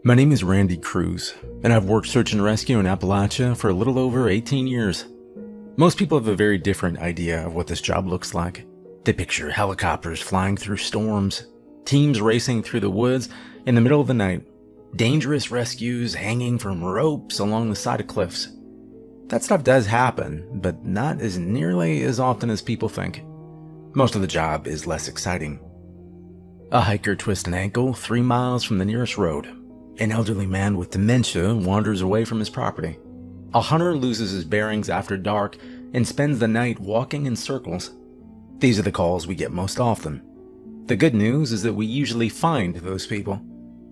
My name is Randy Cruz, and I've worked search and rescue in Appalachia for a little over 18 years. Most people have a very different idea of what this job looks like. They picture helicopters flying through storms, teams racing through the woods in the middle of the night, dangerous rescues hanging from ropes along the side of cliffs. That stuff does happen, but not as nearly as often as people think. Most of the job is less exciting. A hiker twists an ankle 3 miles from the nearest road. An elderly man with dementia wanders away from his property. A hunter loses his bearings after dark and spends the night walking in circles. These are the calls we get most often. The good news is that we usually find those people.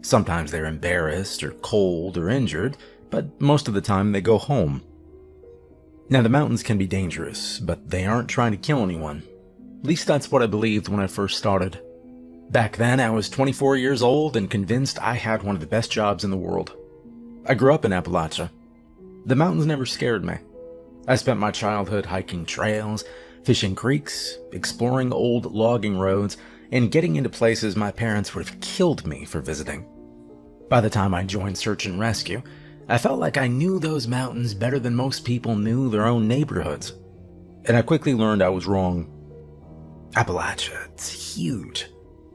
Sometimes they're embarrassed or cold or injured, but most of the time they go home. Now, the mountains can be dangerous, but they aren't trying to kill anyone. At least that's what I believed when I first started. Back then, I was 24 years old and convinced I had one of the best jobs in the world. I grew up in Appalachia. The mountains never scared me. I spent my childhood hiking trails, fishing creeks, exploring old logging roads, and getting into places my parents would have killed me for visiting. By the time I joined search and rescue, I felt like I knew those mountains better than most people knew their own neighborhoods. And I quickly learned I was wrong. Appalachia, it's huge.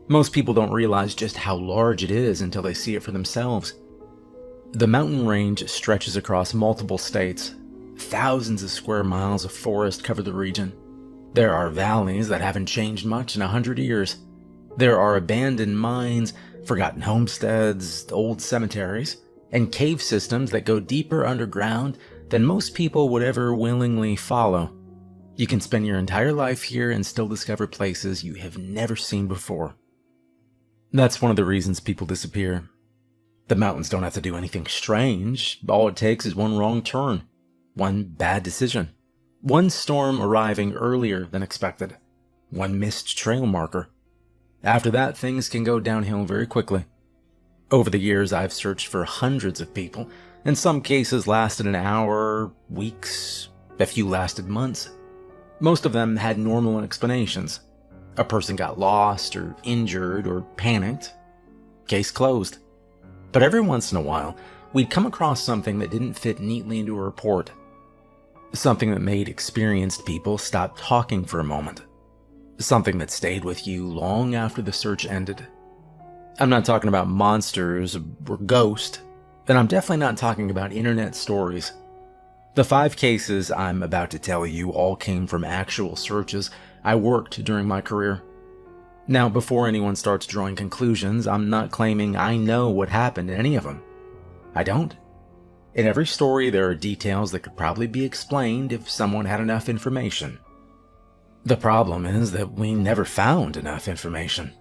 Most people don't realize just how large it is until they see it for themselves. The mountain range stretches across multiple states. Thousands of square miles of forest cover the region. There are valleys that haven't changed much in 100 years. There are abandoned mines, forgotten homesteads, old cemeteries, and cave systems that go deeper underground than most people would ever willingly follow. You can spend your entire life here and still discover places you have never seen before. That's one of the reasons people disappear. The mountains don't have to do anything strange. All it takes is one wrong turn, one bad decision, one storm arriving earlier than expected, one missed trail marker. After that, things can go downhill very quickly. Over the years, I've searched for hundreds of people. In some cases lasted an hour, weeks, a few lasted months. Most of them had normal explanations. A person got lost or injured or panicked. Case closed. But every once in a while, we'd come across something that didn't fit neatly into a report. Something that made experienced people stop talking for a moment. Something that stayed with you long after the search ended. I'm not talking about monsters or ghosts, and I'm definitely not talking about internet stories. The 5 cases I'm about to tell you all came from actual searches I worked during my career. Now, before anyone starts drawing conclusions, I'm not claiming I know what happened in any of them. I don't. In every story, there are details that could probably be explained if someone had enough information. The problem is that we never found enough information.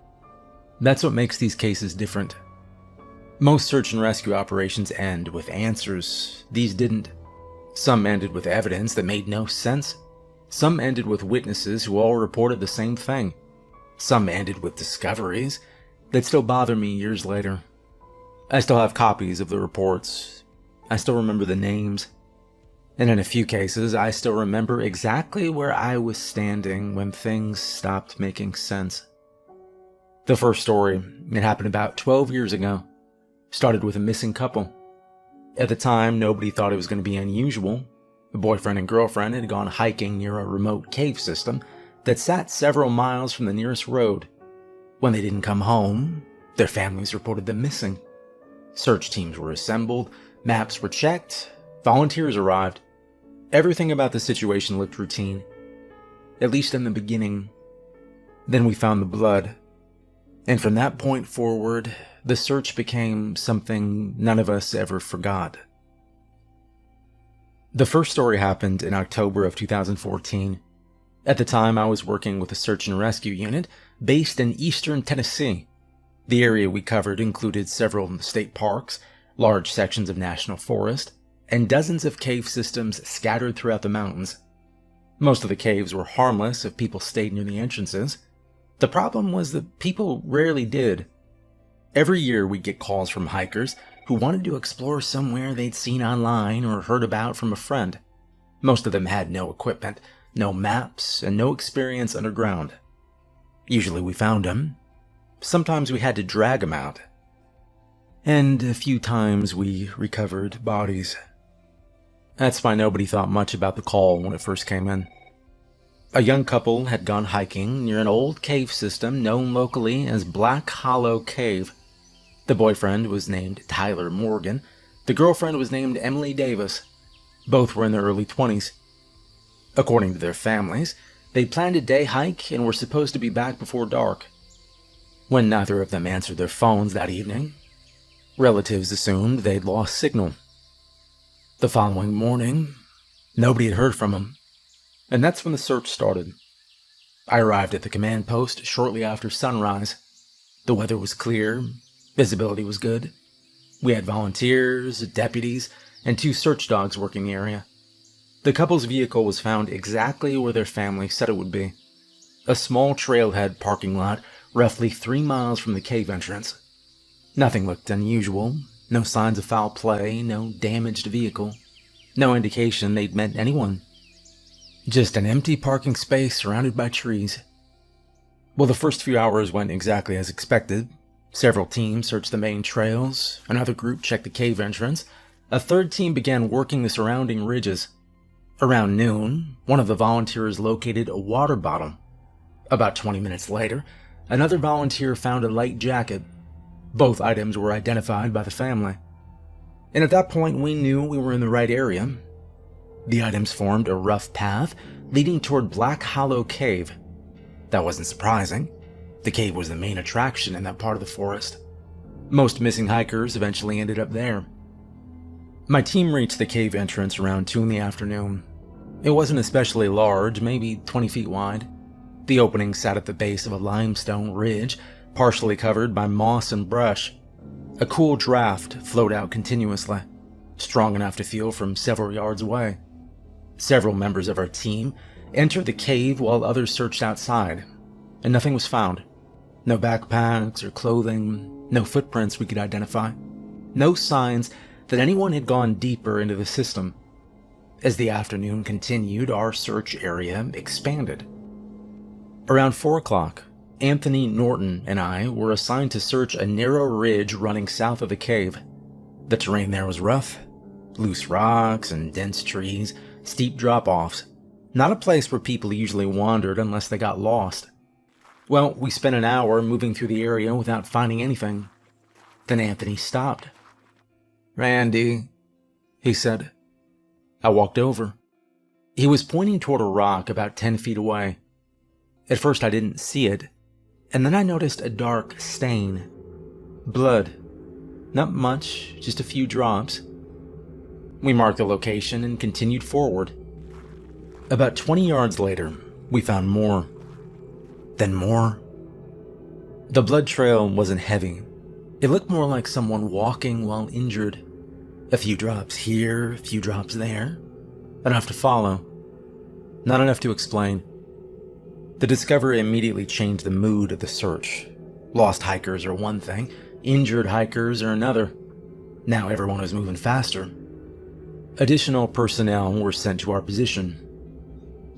That's what makes these cases different. Most search and rescue operations end with answers. These didn't. Some ended with evidence that made no sense. Some ended with witnesses who all reported the same thing. Some ended with discoveries that still bother me years later. I still have copies of the reports. I still remember the names. And in a few cases, I still remember exactly where I was standing when things stopped making sense. The first story, it happened about 12 years ago, started with a missing couple. At the time, nobody thought it was going to be unusual. The boyfriend and girlfriend had gone hiking near a remote cave system that sat several miles from the nearest road. When they didn't come home, their families reported them missing. Search teams were assembled, maps were checked, volunteers arrived. Everything about the situation looked routine, at least in the beginning. Then we found the blood, and from that point forward, the search became something none of us ever forgot. The first story happened in October of 2014. At the time, I was working with a search and rescue unit based in eastern Tennessee. The area we covered included several state parks, large sections of national forest, and dozens of cave systems scattered throughout the mountains. Most of the caves were harmless if people stayed near the entrances. The problem was that people rarely did. Every year we'd get calls from hikers who wanted to explore somewhere they'd seen online or heard about from a friend. Most of them had no equipment, no maps, and no experience underground. Usually we found them. Sometimes we had to drag them out. and a few times we recovered bodies. That's why nobody thought much about the call when it first came in. A young couple had gone hiking near an old cave system known locally as Black Hollow Cave. The boyfriend was named Tyler Morgan. The girlfriend was named Emily Davis. Both were in their early 20s. According to their families, they planned a day hike and were supposed to be back before dark. When neither of them answered their phones that evening, relatives assumed they'd lost signal. The following morning, nobody had heard from them, and that's when the search started. I arrived at the command post shortly after sunrise. The weather was clear, visibility was good. We had volunteers, deputies, and 2 search dogs working the area. The couple's vehicle was found exactly where their family said it would be. A small trailhead parking lot roughly 3 miles from the cave entrance. Nothing looked unusual, no signs of foul play, no damaged vehicle, no indication they'd met anyone. Just an empty parking space surrounded by trees. Well, the first few hours went exactly as expected. Several teams searched the main trails, another group checked the cave entrance, a third team began working the surrounding ridges. Around noon, one of the volunteers located a water bottle. About 20 minutes later, another volunteer found a light jacket. Both items were identified by the family. And at that point, we knew we were in the right area. The items formed a rough path leading toward Black Hollow Cave. That wasn't surprising. The cave was the main attraction in that part of the forest. Most missing hikers eventually ended up there. My team reached the cave entrance around 2 in the afternoon. It wasn't especially large, maybe 20 feet wide. The opening sat at the base of a limestone ridge, partially covered by moss and brush. A cool draft flowed out continuously, strong enough to feel from several yards away. Several members of our team entered the cave while others searched outside, and nothing was found. No backpacks or clothing, no footprints we could identify. No signs that anyone had gone deeper into the system. As the afternoon continued, our search area expanded. Around 4 o'clock, Anthony Norton and I were assigned to search a narrow ridge running south of the cave. The terrain there was rough, loose rocks and dense trees, steep drop-offs. Not a place where people usually wandered unless they got lost. Well, we spent an hour moving through the area without finding anything. Then Anthony stopped. "Randy," he said. I walked over. He was pointing toward a rock about 10 feet away. At first I didn't see it, and then I noticed a dark stain. Blood. Not much, just a few drops. We marked the location and continued forward. About 20 yards later, we found more. Then more. The blood trail wasn't heavy. It looked more like someone walking while injured. A few drops here, a few drops there. Enough to follow. Not enough to explain. The discovery immediately changed the mood of the search. Lost hikers are one thing, injured hikers are another. Now everyone was moving faster. Additional personnel were sent to our position.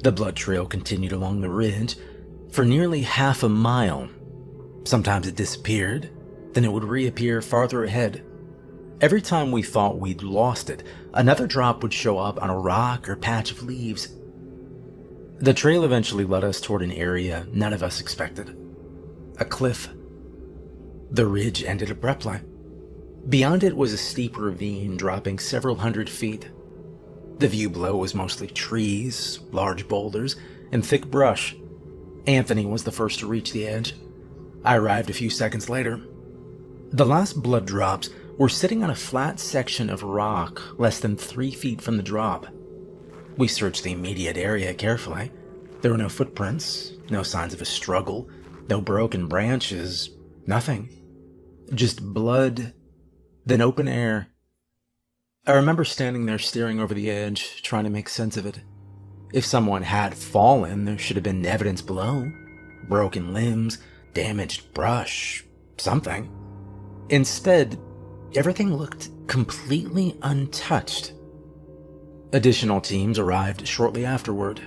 The blood trail continued along the ridge for nearly half a mile. Sometimes it disappeared, then it would reappear farther ahead. Every time we thought we'd lost it, another drop would show up on a rock or patch of leaves. The trail eventually led us toward an area none of us expected. A cliff. The ridge ended abruptly. Beyond it was a steep ravine dropping several hundred feet. The view below was mostly trees, large boulders, and thick brush. Anthony was the first to reach the edge. I arrived a few seconds later. The last blood drops were sitting on a flat section of rock less than 3 feet from the drop. We searched the immediate area carefully. There were no footprints, no signs of a struggle, no broken branches, nothing. Just blood, then open air. I remember standing there staring over the edge, trying to make sense of it. If someone had fallen, there should have been evidence below. Broken limbs, damaged brush, something. Instead, everything looked completely untouched. Additional teams arrived shortly afterward.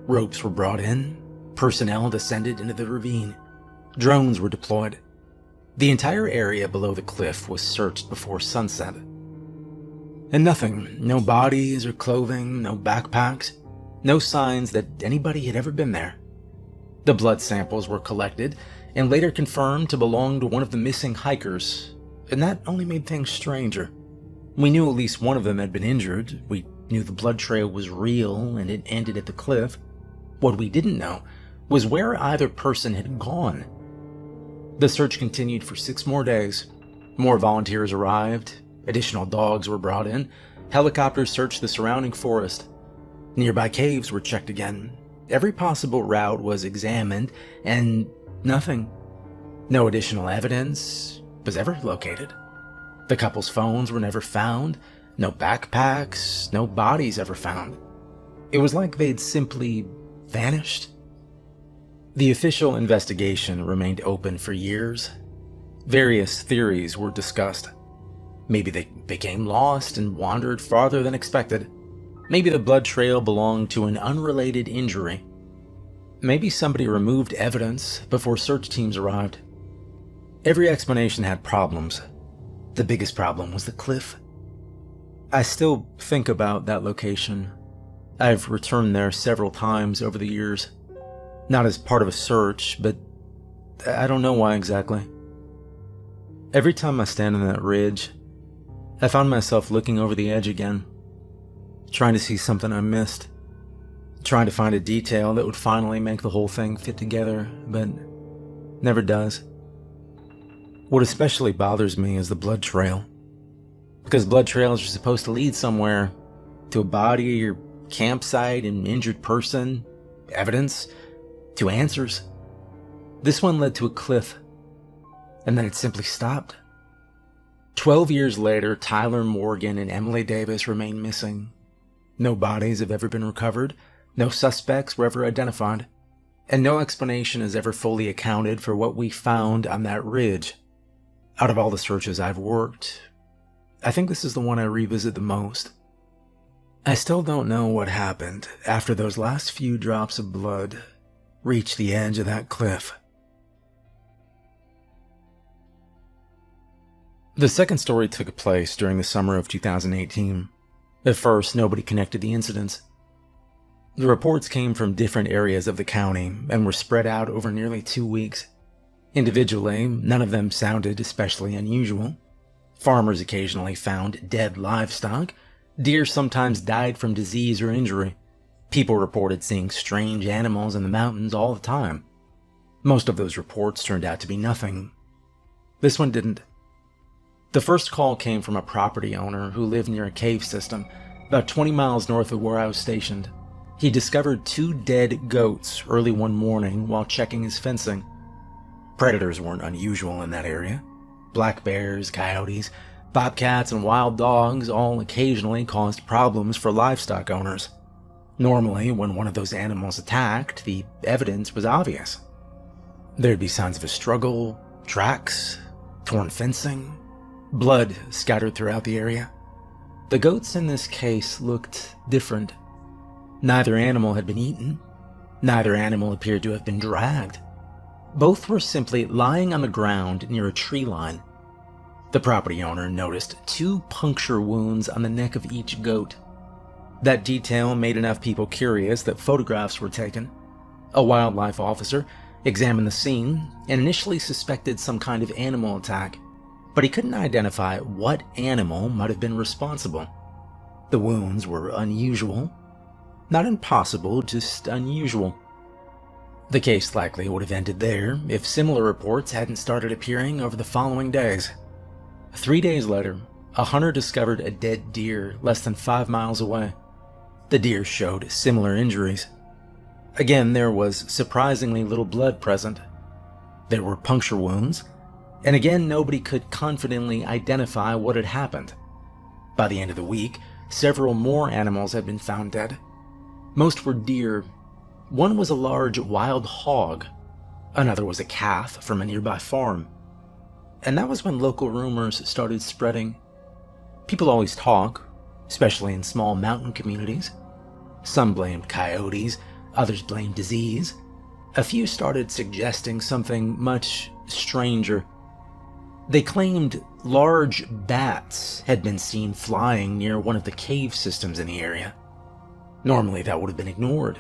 Ropes were brought in, personnel descended into the ravine. Drones were deployed. The entire area below the cliff was searched before sunset. And nothing, no bodies or clothing, no backpacks, no signs that anybody had ever been there. The blood samples were collected and later confirmed to belong to one of the missing hikers, and that only made things stranger. We knew at least one of them had been injured. We knew the blood trail was real and it ended at the cliff. What we didn't know was where either person had gone. The search continued for 6 more days. More volunteers arrived, additional dogs were brought in, helicopters searched the surrounding forest. Nearby caves were checked again. Every possible route was examined, and nothing. No additional evidence was ever located. The couple's phones were never found, no backpacks, no bodies ever found. It was like they'd simply vanished. The official investigation remained open for years. Various theories were discussed. Maybe they became lost and wandered farther than expected. Maybe the blood trail belonged to an unrelated injury. Maybe somebody removed evidence before search teams arrived. Every explanation had problems. The biggest problem was the cliff. I still think about that location. I've returned there several times over the years. Not as part of a search, but I don't know why exactly. Every time I stand on that ridge, I found myself looking over the edge again, trying to see something I missed, trying to find a detail that would finally make the whole thing fit together, but never does. What especially bothers me is the blood trail, because blood trails are supposed to lead somewhere, to a body or campsite, an injured person, evidence, to answers. This one led to a cliff, and then it simply stopped. 12 years later, Tyler Morgan and Emily Davis remain missing. No bodies have ever been recovered, no suspects were ever identified, and no explanation has ever fully accounted for what we found on that ridge. Out of all the searches I've worked, I think this is the one I revisit the most. I still don't know what happened after those last few drops of blood reached the edge of that cliff. The second story took place during the summer of 2018. At first, nobody connected the incidents. The reports came from different areas of the county and were spread out over nearly 2 weeks. Individually, none of them sounded especially unusual. Farmers occasionally found dead livestock. Deer sometimes died from disease or injury. People reported seeing strange animals in the mountains all the time. Most of those reports turned out to be nothing. This one didn't. The first call came from a property owner who lived near a cave system, about 20 miles north of where I was stationed. He discovered 2 dead goats early one morning while checking his fencing. Predators weren't unusual in that area. Black bears, coyotes, bobcats, and wild dogs all occasionally caused problems for livestock owners. Normally, when one of those animals attacked, the evidence was obvious. There'd be signs of a struggle, tracks, torn fencing, blood scattered throughout the area. The goats in this case looked different. Neither animal had been eaten. Neither animal appeared to have been dragged. Both were simply lying on the ground near a tree line. The property owner noticed 2 puncture wounds on the neck of each goat. That detail made enough people curious that photographs were taken. A wildlife officer examined the scene and initially suspected some kind of animal attack, but he couldn't identify what animal might have been responsible. The wounds were unusual. Not impossible, just unusual. The case likely would have ended there if similar reports hadn't started appearing over the following days. 3 days later, a hunter discovered a dead deer less than 5 miles away. The deer showed similar injuries. Again, there was surprisingly little blood present. There were puncture wounds, and again nobody could confidently identify what had happened. By the end of the week, several more animals had been found dead. Most were deer. One was a large wild hog. Another was a calf from a nearby farm. And that was when local rumors started spreading. People always talk, especially in small mountain communities. Some blamed coyotes, others blamed disease. A few started suggesting something much stranger. They claimed large bats had been seen flying near one of the cave systems in the area. Normally, that would have been ignored.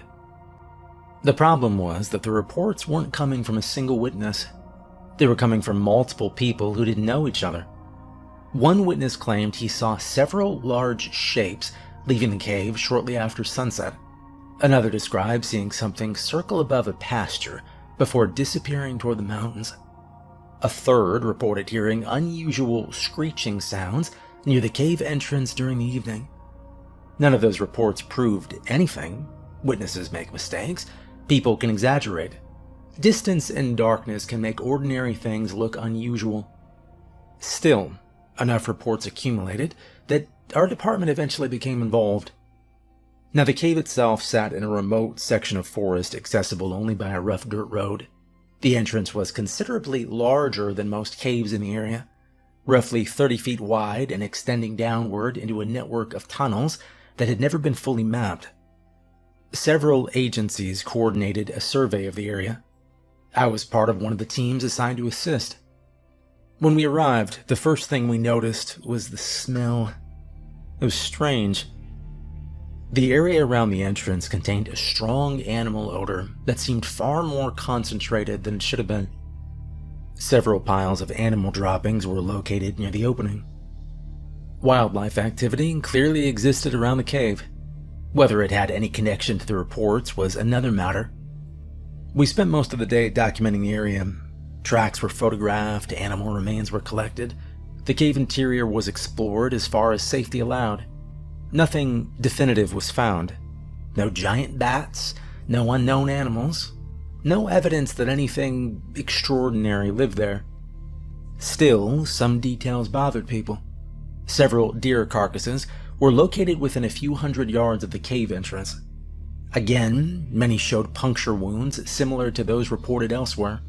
The problem was that the reports weren't coming from a single witness. They were coming from multiple people who didn't know each other. One witness claimed he saw several large shapes leaving the cave shortly after sunset. Another described seeing something circle above a pasture before disappearing toward the mountains. A third reported hearing unusual screeching sounds near the cave entrance during the evening. None of those reports proved anything. Witnesses make mistakes. People can exaggerate. Distance and darkness can make ordinary things look unusual. Still, enough reports accumulated that our department eventually became involved. Now, the cave itself sat in a remote section of forest accessible only by a rough dirt road. The entrance was considerably larger than most caves in the area, roughly 30 feet wide and extending downward into a network of tunnels that had never been fully mapped. Several agencies coordinated a survey of the area. I was part of one of the teams assigned to assist. When we arrived, the first thing we noticed was the smell. It was strange. The area around the entrance contained a strong animal odor that seemed far more concentrated than it should have been. Several piles of animal droppings were located near the opening. Wildlife activity clearly existed around the cave. Whether it had any connection to the reports was another matter. We spent most of the day documenting the area. Tracks were photographed, animal remains were collected. The cave interior was explored as far as safety allowed. Nothing definitive was found. No giant bats, no unknown animals, no evidence that anything extraordinary lived there. Still, some details bothered people. Several deer carcasses were located within a few hundred yards of the cave entrance. Again, many showed puncture wounds similar to those reported elsewhere.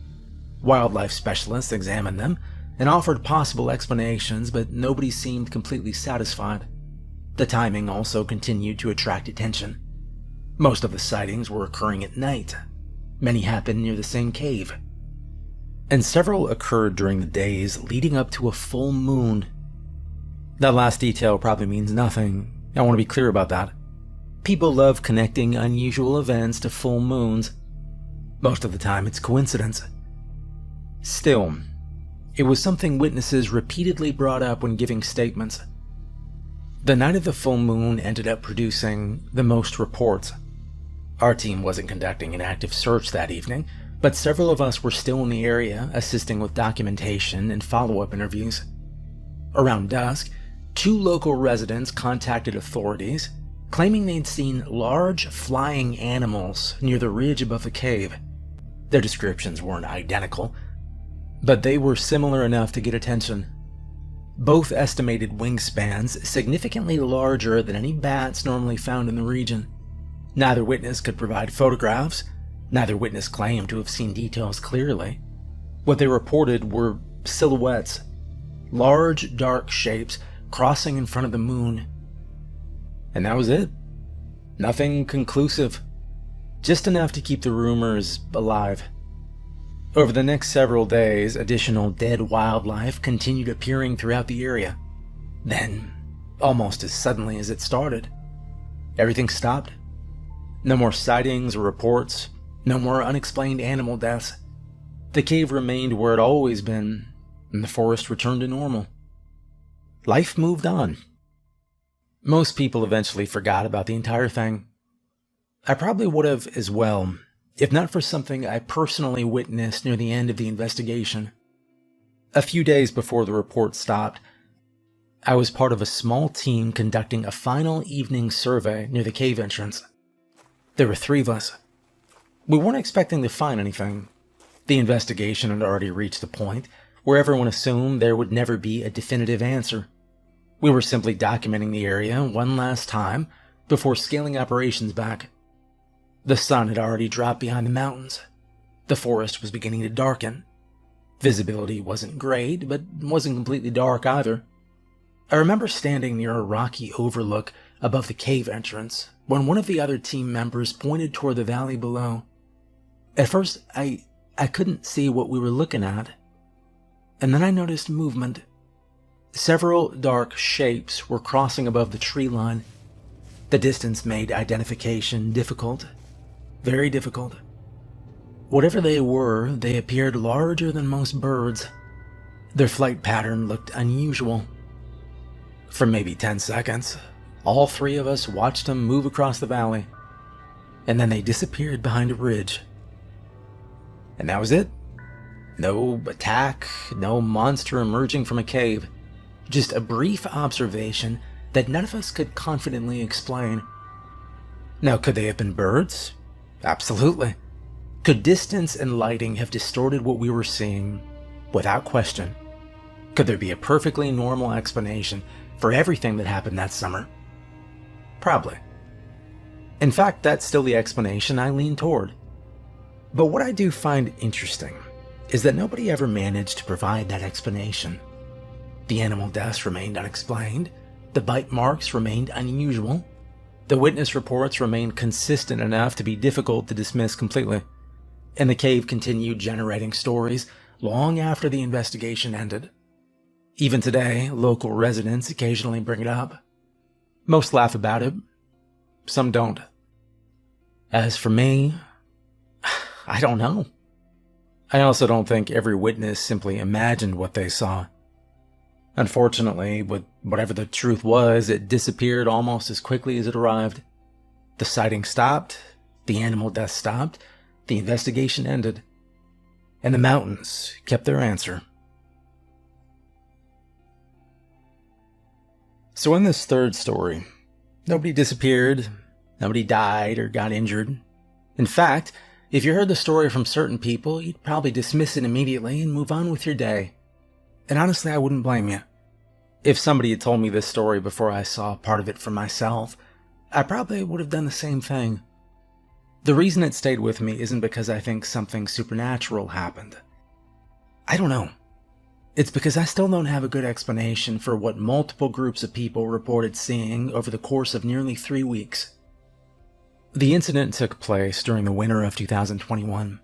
Wildlife specialists examined them and offered possible explanations, but nobody seemed completely satisfied. The timing also continued to attract attention. Most of the sightings were occurring at night. Many happened near the same cave. And several occurred during the days leading up to a full moon. That last detail probably means nothing. I want to be clear about that. People love connecting unusual events to full moons. Most of the time it's coincidence. Still, it was something witnesses repeatedly brought up when giving statements. The night of the full moon ended up producing the most reports. Our team wasn't conducting an active search that evening, but several of us were still in the area assisting with documentation and follow-up interviews. Around dusk, 2 local residents contacted authorities, claiming they'd seen large flying animals near the ridge above the cave. Their descriptions weren't identical, but they were similar enough to get attention. Both estimated wingspans significantly larger than any bats normally found in the region. Neither witness could provide photographs. Neither witness claimed to have seen details clearly. What they reported were silhouettes, large dark shapes crossing in front of the moon. And that was it. Nothing conclusive. Just enough to keep the rumors alive. Over the next several days, additional dead wildlife continued appearing throughout the area. Then, almost as suddenly as it started, everything stopped. No more sightings or reports, no more unexplained animal deaths. The cave remained where it had always been, and the forest returned to normal. Life moved on. Most people eventually forgot about the entire thing. I probably would have as well, if not for something I personally witnessed near the end of the investigation. A few days before the report stopped, I was part of a small team conducting a final evening survey near the cave entrance. There were 3 of us. We weren't expecting to find anything. The investigation had already reached the point where everyone assumed there would never be a definitive answer. We were simply documenting the area one last time before scaling operations back. The sun had already dropped behind the mountains. The forest was beginning to darken. Visibility wasn't great, but wasn't completely dark either. I remember standing near a rocky overlook above the cave entrance when one of the other team members pointed toward the valley below. At first, I couldn't see what we were looking at. and then I noticed movement. Several dark shapes were crossing above the tree line. The distance made identification difficult, very difficult. Whatever they were, they appeared larger than most birds. Their flight pattern looked unusual. For maybe 10 seconds, all three of us watched them move across the valley, and then they disappeared behind a ridge. And that was it. No attack, no monster emerging from a cave. Just a brief observation that none of us could confidently explain. Now, could they have been birds? Absolutely. Could distance and lighting have distorted what we were seeing? Without question. Could there be a perfectly normal explanation for everything that happened that summer? Probably. In fact, that's still the explanation I lean toward. But what I do find interesting is that nobody ever managed to provide that explanation. The animal deaths remained unexplained, the bite marks remained unusual, the witness reports remained consistent enough to be difficult to dismiss completely, and the cave continued generating stories long after the investigation ended. Even today, local residents occasionally bring it up. Most laugh about it, some don't. As for me, I don't know. I also don't think every witness simply imagined what they saw. Unfortunately, with whatever the truth was, it disappeared almost as quickly as it arrived. The sighting stopped, the animal death stopped, the investigation ended, and the mountains kept their answer. So in this third story, nobody disappeared, nobody died or got injured. In fact, if you heard the story from certain people, you'd probably dismiss it immediately and move on with your day. And honestly, I wouldn't blame you. If somebody had told me this story before I saw part of it for myself, I probably would have done the same thing. The reason it stayed with me isn't because I think something supernatural happened. I don't know. It's because I still don't have a good explanation for what multiple groups of people reported seeing over the course of nearly 3 weeks. The incident took place during the winter of 2021.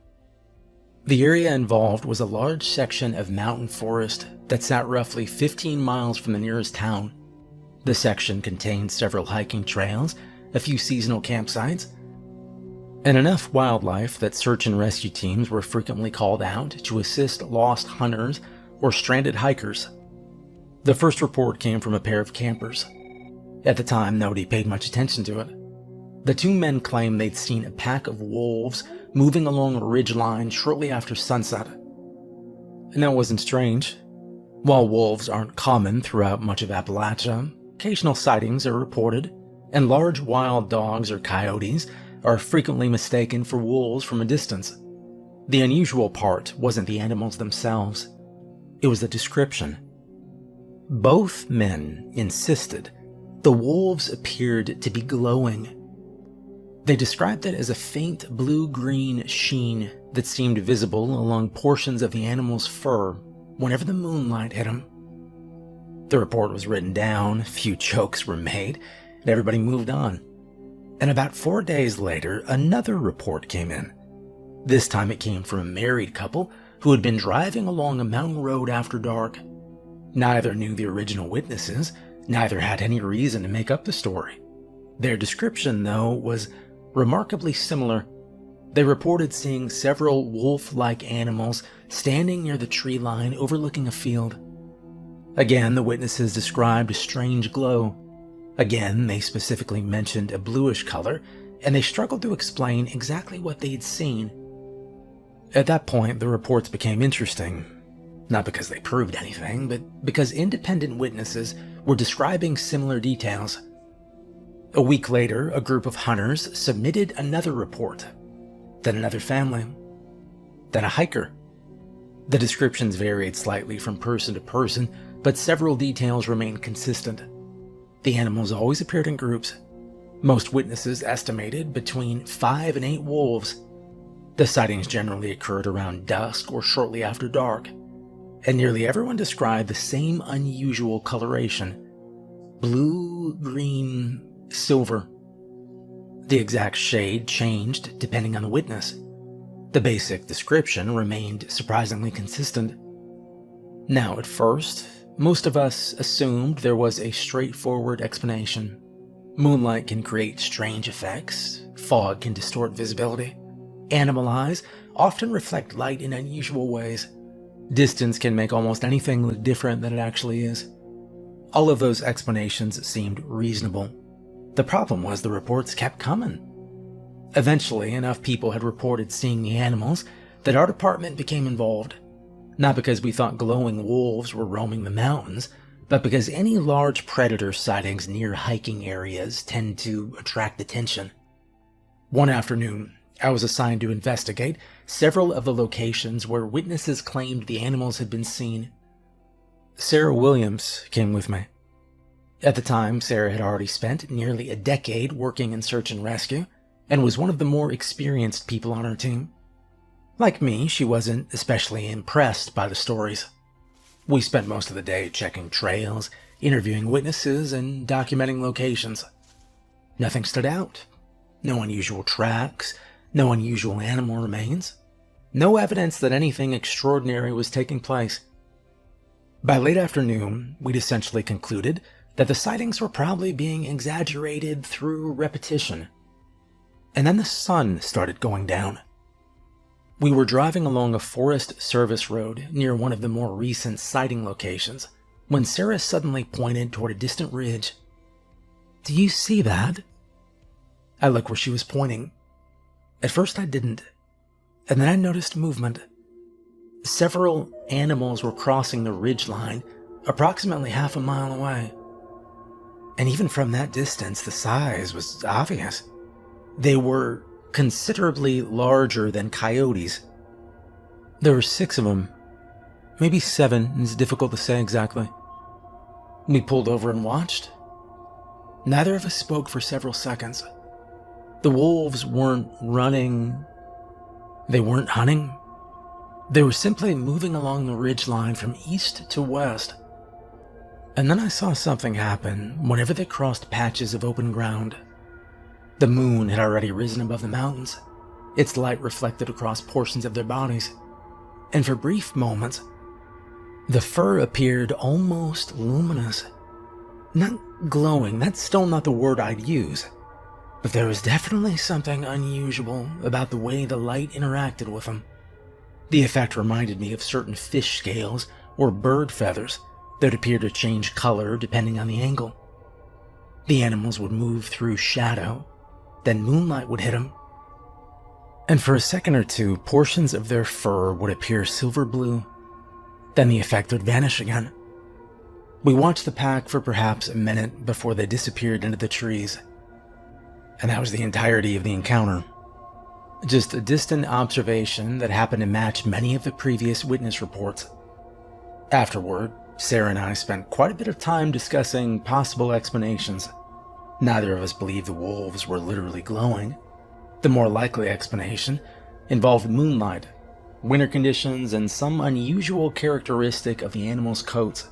The area involved was a large section of mountain forest that sat roughly 15 miles from the nearest town. The section contained several hiking trails, a few seasonal campsites, and enough wildlife that search and rescue teams were frequently called out to assist lost hunters or stranded hikers. The first report came from a pair of campers. At the time, nobody paid much attention to it. The two men claimed they'd seen a pack of wolves moving along a ridgeline shortly after sunset. And that wasn't strange. While wolves aren't common throughout much of Appalachia, occasional sightings are reported, and large wild dogs or coyotes are frequently mistaken for wolves from a distance. The unusual part wasn't the animals themselves. It was the description. Both men insisted the wolves appeared to be glowing. They described it as a faint blue-green sheen that seemed visible along portions of the animal's fur whenever the moonlight hit them. The report was written down, a few jokes were made, and everybody moved on. And about 4 days later, another report came in. This time it came from a married couple who had been driving along a mountain road after dark. Neither knew the original witnesses, neither had any reason to make up the story. Their description, though, was remarkably similar. They reported seeing several wolf-like animals standing near the tree line overlooking a field. Again, the witnesses described a strange glow. Again, they specifically mentioned a bluish color, and they struggled to explain exactly what they'd seen. At that point, the reports became interesting. Not because they proved anything, but because independent witnesses were describing similar details. A week later, a group of hunters submitted another report. Then another family. Then a hiker. The descriptions varied slightly from person to person, but several details remained consistent. The animals always appeared in groups. Most witnesses estimated between 5 and 8 wolves. The sightings generally occurred around dusk or shortly after dark, and nearly everyone described the same unusual coloration: blue, green, silver. The exact shade changed depending on the witness. The basic description remained surprisingly consistent. Now, at first, most of us assumed there was a straightforward explanation. Moonlight can create strange effects, fog can distort visibility, animal eyes often reflect light in unusual ways, distance can make almost anything look different than it actually is. All of those explanations seemed reasonable. The problem was the reports kept coming. Eventually, enough people had reported seeing the animals that our department became involved. Not because we thought glowing wolves were roaming the mountains, but because any large predator sightings near hiking areas tend to attract attention. One afternoon, I was assigned to investigate several of the locations where witnesses claimed the animals had been seen. Sarah Williams came with me. At the time, Sarah had already spent nearly a decade working in search and rescue, and was one of the more experienced people on our team. Like me, she wasn't especially impressed by the stories. We spent most of the day checking trails, interviewing witnesses, and documenting locations. Nothing stood out. No unusual tracks, no unusual animal remains, no evidence that anything extraordinary was taking place. By late afternoon, we'd essentially concluded that the sightings were probably being exaggerated through repetition. And then the sun started going down. We were driving along a Forest Service road near one of the more recent sighting locations when Sarah suddenly pointed toward a distant ridge. "Do you see that?" I looked where she was pointing. At first I didn't, and then I noticed movement. Several animals were crossing the ridgeline approximately half a mile away. And even from that distance, the size was obvious. They were considerably larger than coyotes. There were 6 of them. Maybe 7, it's difficult to say exactly. We pulled over and watched. Neither of us spoke for several seconds. The wolves weren't running. They weren't hunting. They were simply moving along the ridgeline from east to west. And then I saw something happen whenever they crossed patches of open ground. The moon had already risen above the mountains, its light reflected across portions of their bodies, and for brief moments, the fur appeared almost luminous. Not glowing, that's still not the word I'd use, but there was definitely something unusual about the way the light interacted with them. The effect reminded me of certain fish scales or bird feathers that appeared to change color depending on the angle. The animals would move through shadow, then moonlight would hit them. And for a second or two, portions of their fur would appear silver blue. Then the effect would vanish again. We watched the pack for perhaps a minute before they disappeared into the trees. And that was the entirety of the encounter. Just a distant observation that happened to match many of the previous witness reports. Afterward, Sarah and I spent quite a bit of time discussing possible explanations. Neither of us believed the wolves were literally glowing. The more likely explanation involved moonlight, winter conditions, and some unusual characteristic of the animals' coats.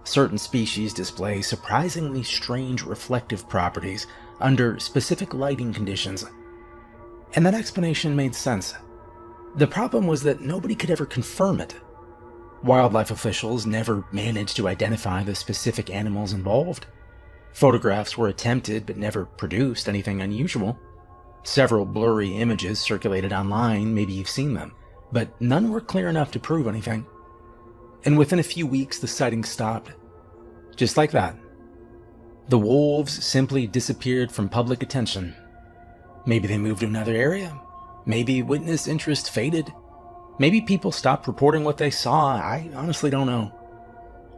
Certain species display surprisingly strange reflective properties under specific lighting conditions. And that explanation made sense. The problem was that nobody could ever confirm it. Wildlife officials never managed to identify the specific animals involved. Photographs were attempted but never produced anything unusual. Several blurry images circulated online, maybe you've seen them, but none were clear enough to prove anything. And within a few weeks, the sightings stopped. Just like that. The wolves simply disappeared from public attention. Maybe they moved to another area. Maybe witness interest faded. Maybe people stopped reporting what they saw. I honestly don't know.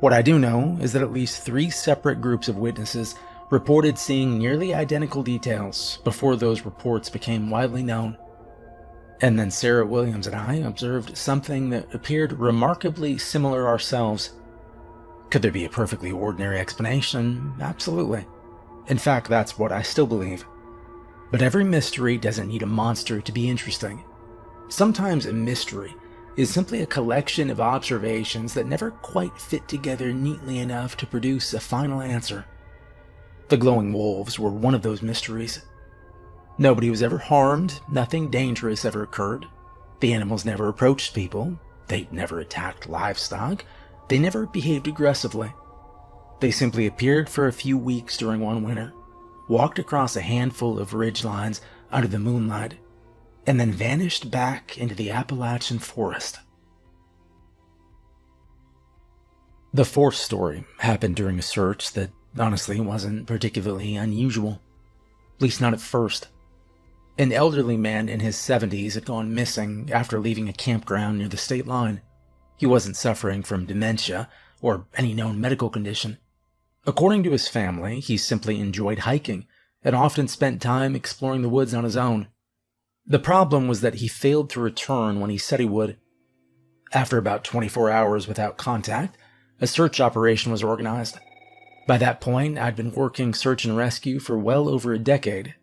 What I do know is that at least 3 separate groups of witnesses reported seeing nearly identical details before those reports became widely known. And then Sarah Williams and I observed something that appeared remarkably similar ourselves. Could there be a perfectly ordinary explanation? Absolutely. In fact, that's what I still believe. But every mystery doesn't need a monster to be interesting. Sometimes a mystery is simply a collection of observations that never quite fit together neatly enough to produce a final answer. The glowing wolves were one of those mysteries. Nobody was ever harmed, nothing dangerous ever occurred. The animals never approached people, they never attacked livestock, They never behaved aggressively. They simply appeared for a few weeks during one winter, walked across a handful of ridge lines under the moonlight, and then vanished back into the Appalachian forest. The fourth story happened during a search that honestly wasn't particularly unusual, at least not at first. An elderly man in his 70s had gone missing after leaving a campground near the state line. He wasn't suffering from dementia or any known medical condition. According to his family, he simply enjoyed hiking and often spent time exploring the woods on his own. The problem was that he failed to return when he said he would. After about 24 hours without contact, a search operation was organized. By that point, I'd been working search and rescue for well over a decade,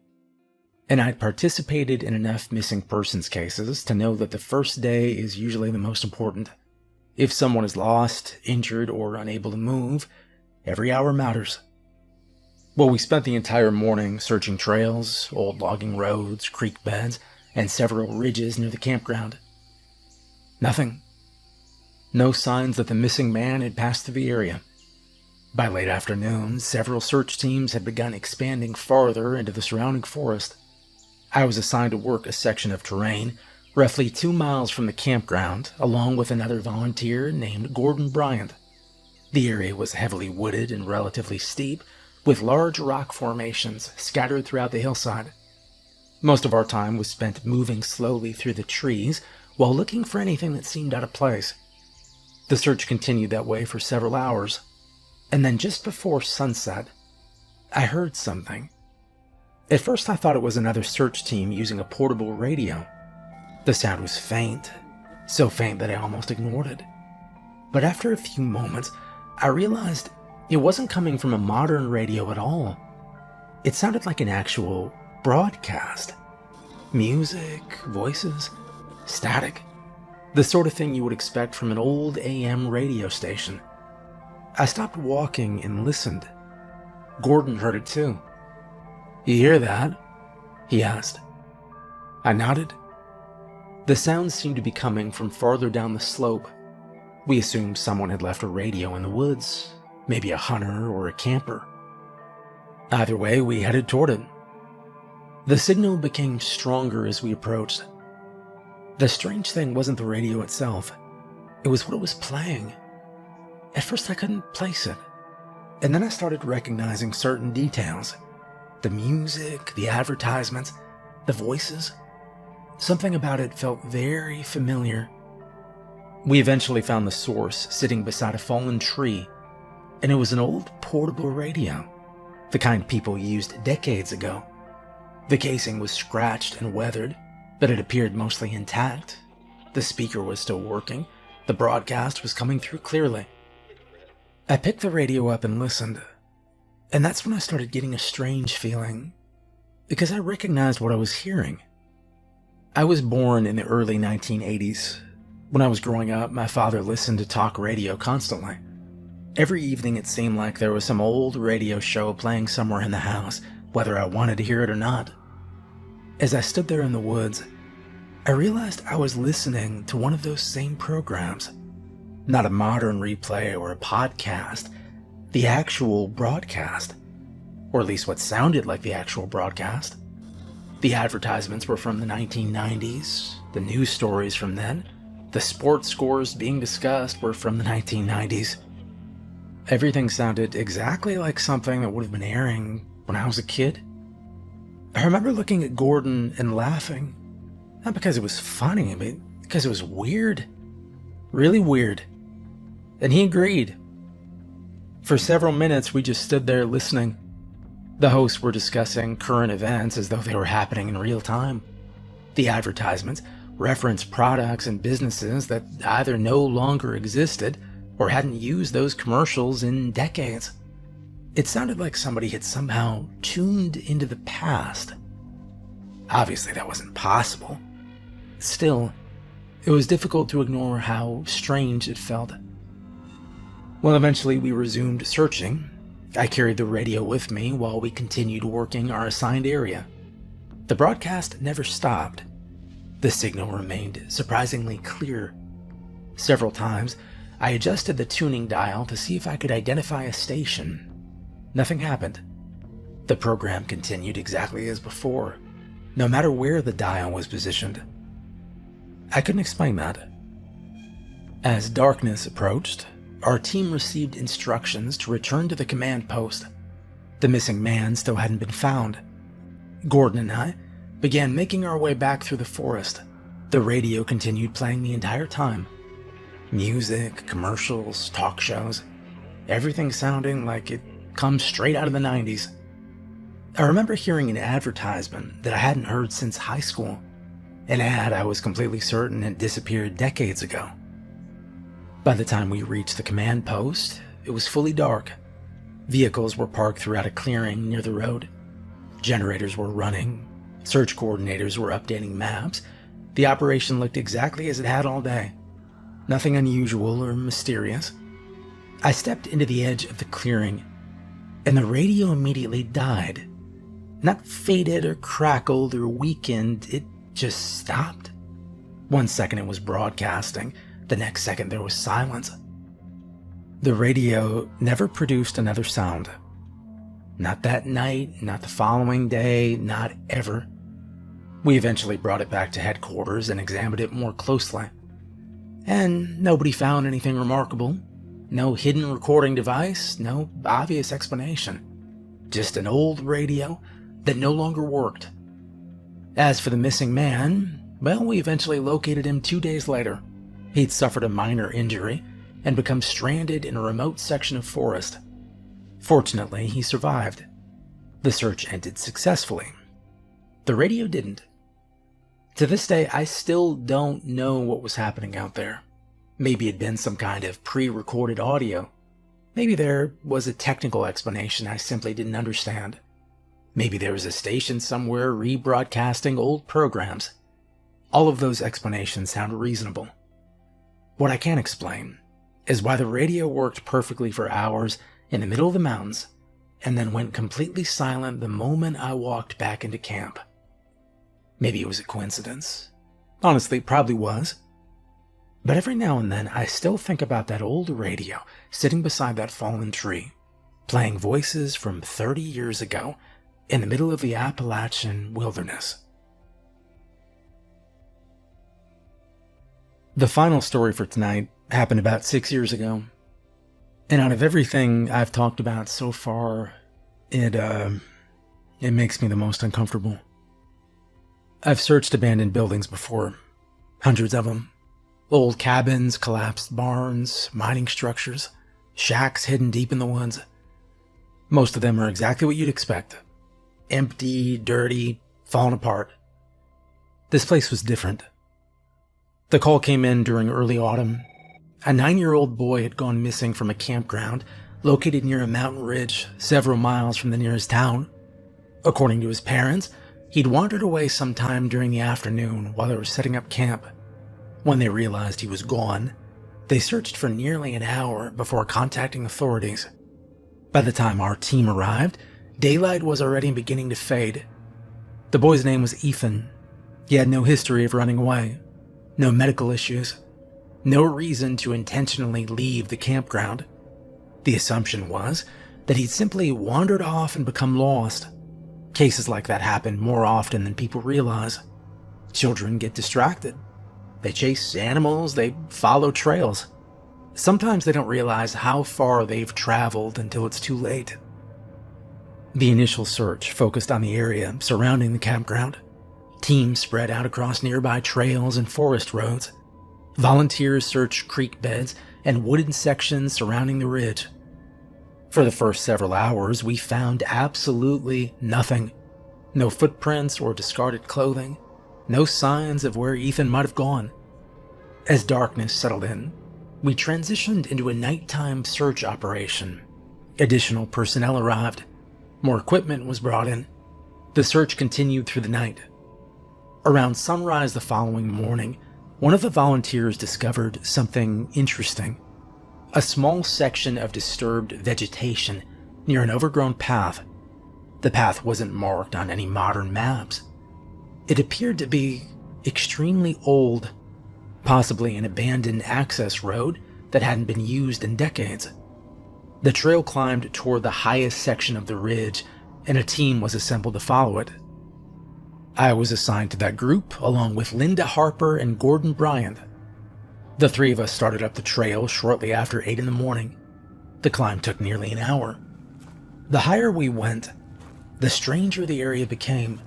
and I'd participated in enough missing persons cases to know that the first day is usually the most important. If someone is lost, injured, or unable to move, every hour matters. Well, we spent the entire morning searching trails, old logging roads, creek beds, and several ridges near the campground. Nothing. No signs that the missing man had passed through the area. By late afternoon, several search teams had begun expanding farther into the surrounding forest. I was assigned to work a section of terrain roughly 2 miles from the campground, along with another volunteer named Gordon Bryant. The area was heavily wooded and relatively steep, with large rock formations scattered throughout the hillside. Most of our time was spent moving slowly through the trees while looking for anything that seemed out of place. The search continued that way for several hours, and then just before sunset, I heard something. At first I thought it was another search team using a portable radio. The sound was faint, so faint that I almost ignored it. But after a few moments, I realized it wasn't coming from a modern radio at all. It sounded like an actual broadcast. Music, voices, static. The sort of thing you would expect from an old AM radio station. I stopped walking and listened. Gordon heard it too. "You hear that?" he asked. I nodded. The sounds seemed to be coming from farther down the slope. We assumed someone had left a radio in the woods, maybe a hunter or a camper. Either way, we headed toward it. The signal became stronger as we approached. The strange thing wasn't the radio itself. It was what it was playing. At first I couldn't place it, and then I started recognizing certain details. The music, the advertisements, the voices. Something about it felt very familiar. We eventually found the source sitting beside a fallen tree, and it was an old portable radio, the kind people used decades ago. The casing was scratched and weathered, but it appeared mostly intact. The speaker was still working. The broadcast was coming through clearly. I picked the radio up and listened, and that's when I started getting a strange feeling, because I recognized what I was hearing. I was born in the early 1980s. When I was growing up, my father listened to talk radio constantly. Every evening it seemed like there was some old radio show playing somewhere in the house, whether I wanted to hear it or not. As I stood there in the woods, I realized I was listening to one of those same programs. Not a modern replay or a podcast, the actual broadcast, or at least what sounded like the actual broadcast. The advertisements were from the 1990s, the news stories from then, the sports scores being discussed were from the 1990s. Everything sounded exactly like something that would have been airing when I was a kid. I remember looking at Gordon and laughing, not because it was funny, but because it was weird. Really weird. And he agreed. For several minutes, we just stood there listening. The hosts were discussing current events as though they were happening in real time. The advertisements referenced products and businesses that either no longer existed or hadn't used those commercials in decades. It sounded like somebody had somehow tuned into the past. Obviously, that wasn't possible. Still, it was difficult to ignore how strange it felt. Well, eventually we resumed searching. I carried the radio with me while we continued working our assigned area. The broadcast never stopped. The signal remained surprisingly clear. Several times, I adjusted the tuning dial to see if I could identify a station. Nothing happened. The program continued exactly as before, no matter where the dial was positioned. I couldn't explain that. As darkness approached, our team received instructions to return to the command post. The missing man still hadn't been found. Gordon and I began making our way back through the forest. The radio continued playing the entire time. Music, commercials, talk shows, everything sounding like it comes straight out of the 90s. I remember hearing an advertisement that I hadn't heard since high school, an ad I was completely certain had disappeared decades ago. By the time we reached the command post, it was fully dark. Vehicles were parked throughout a clearing near the road. Generators were running. Search coordinators were updating maps. The operation looked exactly as it had all day. Nothing unusual or mysterious. I stepped into the edge of the clearing, and the radio immediately died. Not faded or crackled or weakened, it just stopped. 1 second it was broadcasting, the next second there was silence. The radio never produced another sound. Not that night, not the following day, not ever. We eventually brought it back to headquarters and examined it more closely. And nobody found anything remarkable. No hidden recording device, no obvious explanation. Just an old radio that no longer worked. As for the missing man, well, we eventually located him 2 days later. He'd suffered a minor injury and become stranded in a remote section of forest. Fortunately, he survived. The search ended successfully. The radio didn't. To this day, I still don't know what was happening out there. Maybe it'd been some kind of pre-recorded audio. Maybe there was a technical explanation I simply didn't understand. Maybe there was a station somewhere rebroadcasting old programs. All of those explanations sound reasonable. What I can't explain is why the radio worked perfectly for hours in the middle of the mountains and then went completely silent the moment I walked back into camp. Maybe it was a coincidence. Honestly, it probably was. But every now and then, I still think about that old radio sitting beside that fallen tree, playing voices from 30 years ago in the middle of the Appalachian wilderness. The final story for tonight happened about 6 years ago. And out of everything I've talked about so far, it makes me the most uncomfortable. I've searched abandoned buildings before, hundreds of them. Old cabins, collapsed barns, mining structures, shacks hidden deep in the woods. Most of them are exactly what you'd expect. Empty, dirty, fallen apart. This place was different. The call came in during early autumn. A 9-year-old boy had gone missing from a campground located near a mountain ridge several miles from the nearest town. According to his parents, he'd wandered away sometime during the afternoon while they were setting up camp. When they realized he was gone, they searched for nearly an hour before contacting authorities. By the time our team arrived, daylight was already beginning to fade. The boy's name was Ethan. He had no history of running away, no medical issues, no reason to intentionally leave the campground. The assumption was that he'd simply wandered off and become lost. Cases like that happen more often than people realize. Children get distracted. They chase animals, they follow trails. Sometimes they don't realize how far they've traveled until it's too late. The initial search focused on the area surrounding the campground. Teams spread out across nearby trails and forest roads. Volunteers searched creek beds and wooded sections surrounding the ridge. For the first several hours, we found absolutely nothing. No footprints or discarded clothing. No signs of where Ethan might have gone. As darkness settled in, we transitioned into a nighttime search operation. Additional personnel arrived. More equipment was brought in. The search continued through the night. Around sunrise the following morning, one of the volunteers discovered something interesting. A small section of disturbed vegetation near an overgrown path. The path wasn't marked on any modern maps. It appeared to be extremely old, possibly an abandoned access road that hadn't been used in decades. The trail climbed toward the highest section of the ridge, and a team was assembled to follow it. I was assigned to that group, along with Linda Harper and Gordon Bryant. The three of us started up the trail shortly after 8 in the morning. The climb took nearly an hour. The higher we went, the stranger the area became.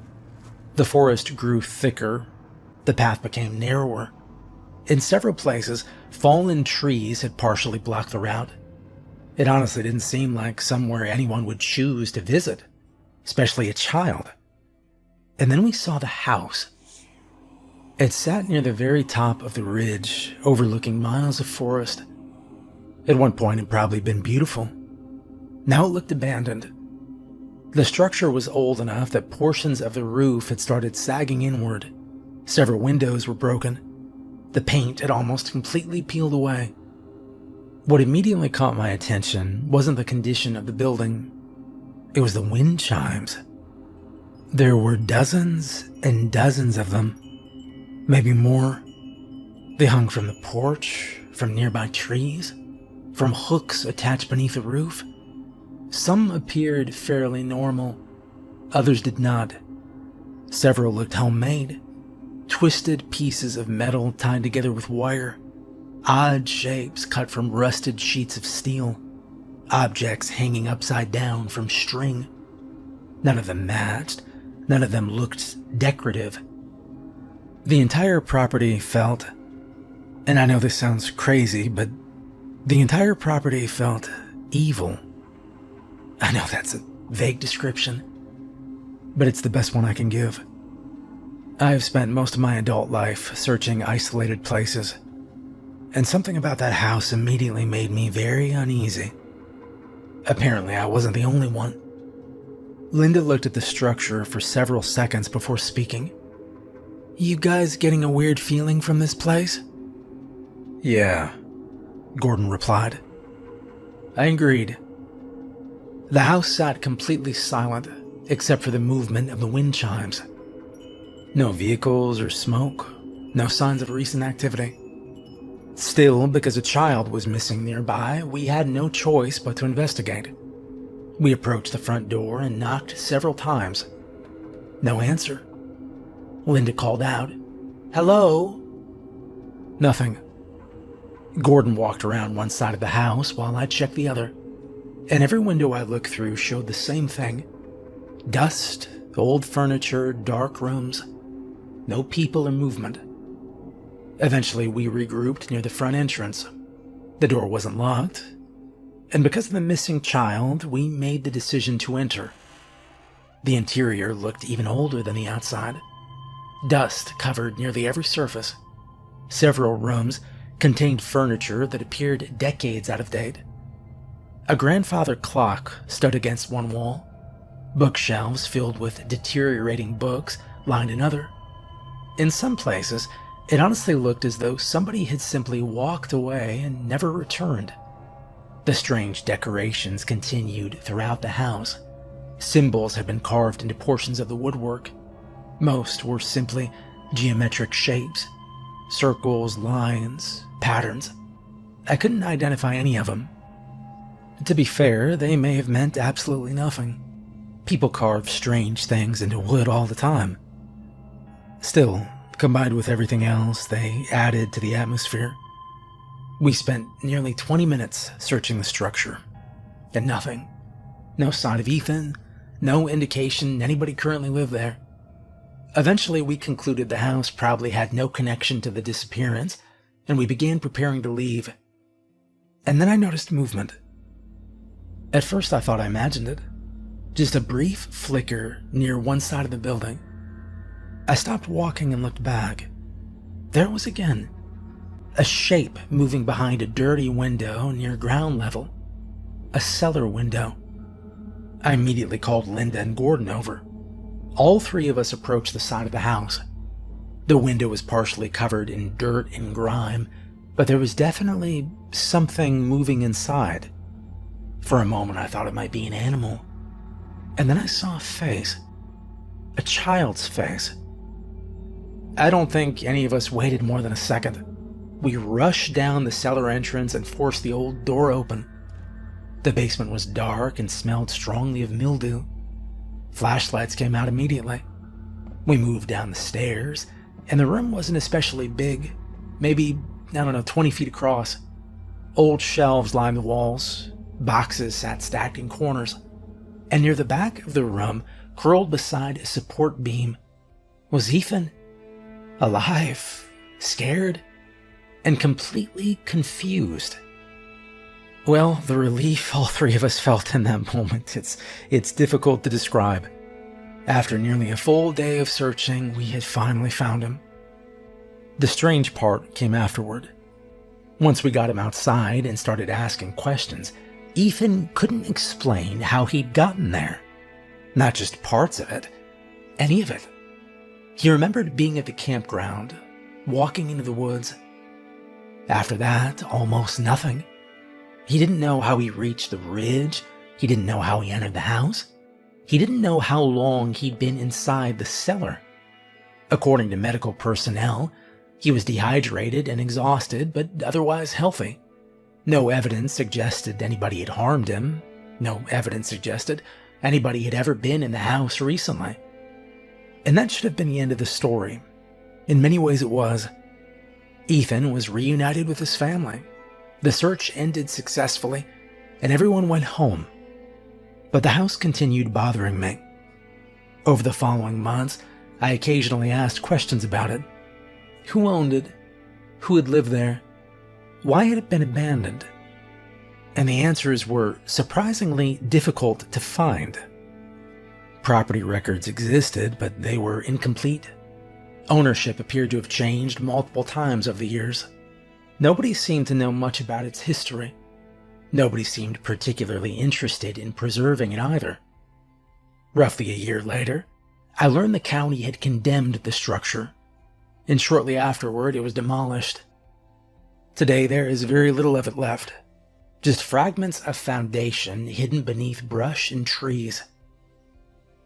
The forest grew thicker, the path became narrower. In several places, fallen trees had partially blocked the route. It honestly didn't seem like somewhere anyone would choose to visit, especially a child. And then we saw the house. It sat near the very top of the ridge, overlooking miles of forest. At one point, it had probably been beautiful. Now it looked abandoned. The structure was old enough that portions of the roof had started sagging inward. Several windows were broken. The paint had almost completely peeled away. What immediately caught my attention wasn't the condition of the building. It was the wind chimes. There were dozens and dozens of them, maybe more. They hung from the porch, from nearby trees, from hooks attached beneath the roof. Some appeared fairly normal, others did not. Several looked homemade, twisted pieces of metal tied together with wire, odd shapes cut from rusted sheets of steel, objects hanging upside down from string. None of them matched, none of them looked decorative. The entire property felt, and I know this sounds crazy, but the entire property felt evil. I know that's a vague description, but it's the best one I can give. I have spent most of my adult life searching isolated places, and something about that house immediately made me very uneasy. Apparently, I wasn't the only one. Linda looked at the structure for several seconds before speaking. "You guys getting a weird feeling from this place?" "Yeah," Gordon replied. I agreed. The house sat completely silent, except for the movement of the wind chimes. No vehicles or smoke, no signs of recent activity. Still, because a child was missing nearby, we had no choice but to investigate. We approached the front door and knocked several times. No answer. Linda called out, "Hello?" Nothing. Gordon walked around one side of the house while I checked the other, and every window I looked through showed the same thing. Dust, old furniture, dark rooms. No people or movement. Eventually, we regrouped near the front entrance. The door wasn't locked, and because of the missing child, we made the decision to enter. The interior looked even older than the outside. Dust covered nearly every surface. Several rooms contained furniture that appeared decades out of date. A grandfather clock stood against one wall. Bookshelves filled with deteriorating books lined another. In some places, it honestly looked as though somebody had simply walked away and never returned. The strange decorations continued throughout the house. Symbols had been carved into portions of the woodwork. Most were simply geometric shapes, circles, lines, patterns. I couldn't identify any of them. To be fair, they may have meant absolutely nothing. People carve strange things into wood all the time. Still, combined with everything else, they added to the atmosphere. We spent nearly 20 minutes searching the structure, and nothing. No sign of Ethan, no indication anybody currently lived there. Eventually, we concluded the house probably had no connection to the disappearance, and we began preparing to leave. And then I noticed movement. At first, I thought I imagined it. Just a brief flicker near one side of the building. I stopped walking and looked back. There it was again. A shape moving behind a dirty window near ground level. A cellar window. I immediately called Linda and Gordon over. All three of us approached the side of the house. The window was partially covered in dirt and grime, but there was definitely something moving inside. For a moment, I thought it might be an animal. And then I saw a face. A child's face. I don't think any of us waited more than a second. We rushed down the cellar entrance and forced the old door open. The basement was dark and smelled strongly of mildew. Flashlights came out immediately. We moved down the stairs, and the room wasn't especially big, maybe, 20 feet across. Old shelves lined the walls, boxes sat stacked in corners, and near the back of the room, curled beside a support beam, was Ethan. Alive, scared, and completely confused. Well, the relief all three of us felt in that moment, it's difficult to describe. After nearly a full day of searching, we had finally found him. The strange part came afterward. Once we got him outside and started asking questions, Ethan couldn't explain how he'd gotten there. Not just parts of it, any of it. He remembered being at the campground, walking into the woods. After that, almost nothing. He didn't know how he reached the ridge. He didn't know how he entered the house. He didn't know how long he'd been inside the cellar. According to medical personnel, he was dehydrated and exhausted, but otherwise healthy. No evidence suggested anybody had harmed him. No evidence suggested anybody had ever been in the house recently. And that should have been the end of the story. In many ways it was. Ethan was reunited with his family. The search ended successfully, and everyone went home. But the house continued bothering me. Over the following months, I occasionally asked questions about it. Who owned it? Who had lived there? Why had it been abandoned? And the answers were surprisingly difficult to find. Property records existed, but they were incomplete. Ownership appeared to have changed multiple times over the years. Nobody seemed to know much about its history. Nobody seemed particularly interested in preserving it either. Roughly a year later, I learned the county had condemned the structure, and shortly afterward it was demolished. Today there is very little of it left, just fragments of foundation hidden beneath brush and trees.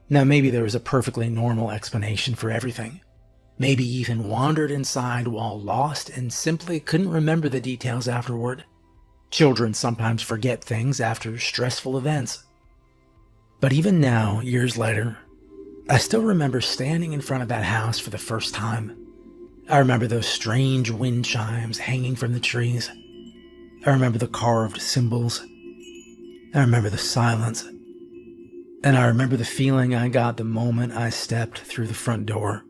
Now maybe there was a perfectly normal explanation for everything. Maybe Ethan wandered inside while lost and simply couldn't remember the details afterward. Children sometimes forget things after stressful events. But even now, years later, I still remember standing in front of that house for the first time. I remember those strange wind chimes hanging from the trees. I remember the carved symbols. I remember the silence. And I remember the feeling I got the moment I stepped through the front door.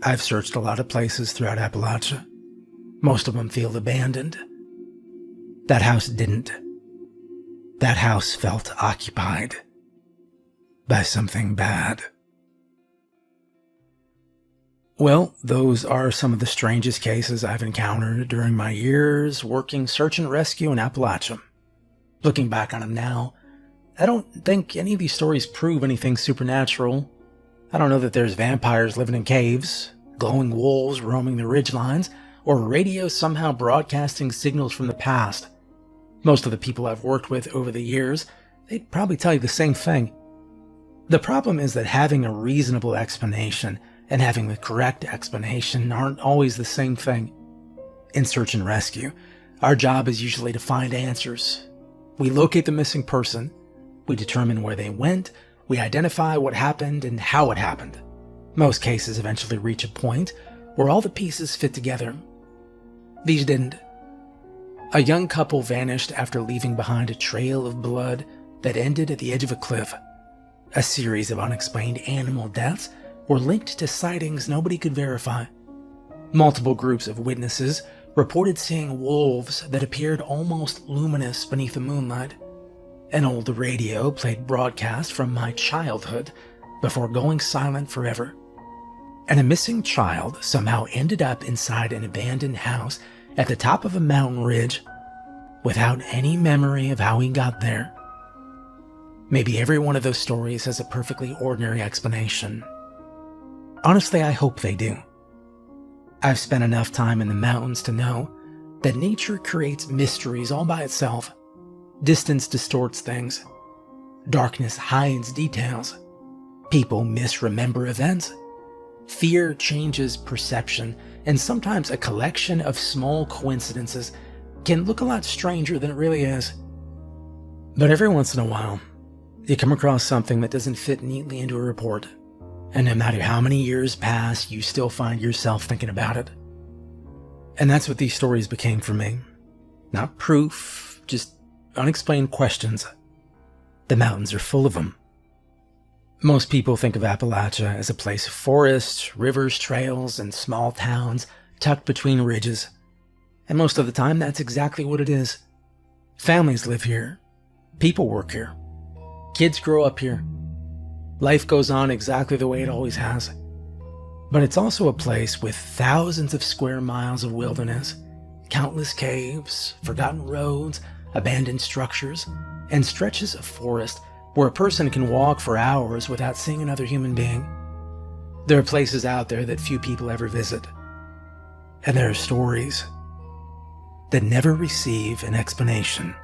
I've searched a lot of places throughout Appalachia. Most of them feel abandoned. That house didn't. That house felt occupied by something bad. Well, those are some of the strangest cases I've encountered during my years working search and rescue in Appalachia. Looking back on them now, I don't think any of these stories prove anything supernatural. I don't know that there's vampires living in caves, glowing wolves roaming the ridgelines, or radio somehow broadcasting signals from the past. Most of the people I've worked with over the years, they'd probably tell you the same thing. The problem is that having a reasonable explanation and having the correct explanation aren't always the same thing. In search and rescue, our job is usually to find answers. We locate the missing person, we determine where they went, we identify what happened and how it happened. Most cases eventually reach a point where all the pieces fit together. These didn't. A young couple vanished after leaving behind a trail of blood that ended at the edge of a cliff. A series of unexplained animal deaths were linked to sightings nobody could verify. Multiple groups of witnesses reported seeing wolves that appeared almost luminous beneath the moonlight. An old radio played broadcasts from my childhood before going silent forever. And a missing child somehow ended up inside an abandoned house at the top of a mountain ridge without any memory of how he got there. Maybe every one of those stories has a perfectly ordinary explanation. Honestly, I hope they do. I've spent enough time in the mountains to know that nature creates mysteries all by itself. Distance distorts things. Darkness hides details. People misremember events. Fear changes perception, and sometimes a collection of small coincidences can look a lot stranger than it really is. But every once in a while, you come across something that doesn't fit neatly into a report, and no matter how many years pass, you still find yourself thinking about it. And that's what these stories became for me. Not proof, just unexplained questions. The mountains are full of them. Most people think of Appalachia as a place of forests, rivers, trails, and small towns tucked between ridges. And most of the time, that's exactly what it is. Families live here. People work here. Kids grow up here. Life goes on exactly the way it always has. But it's also a place with thousands of square miles of wilderness, countless caves, forgotten roads, abandoned structures, and stretches of forest where a person can walk for hours without seeing another human being. There are places out there that few people ever visit. And there are stories that never receive an explanation.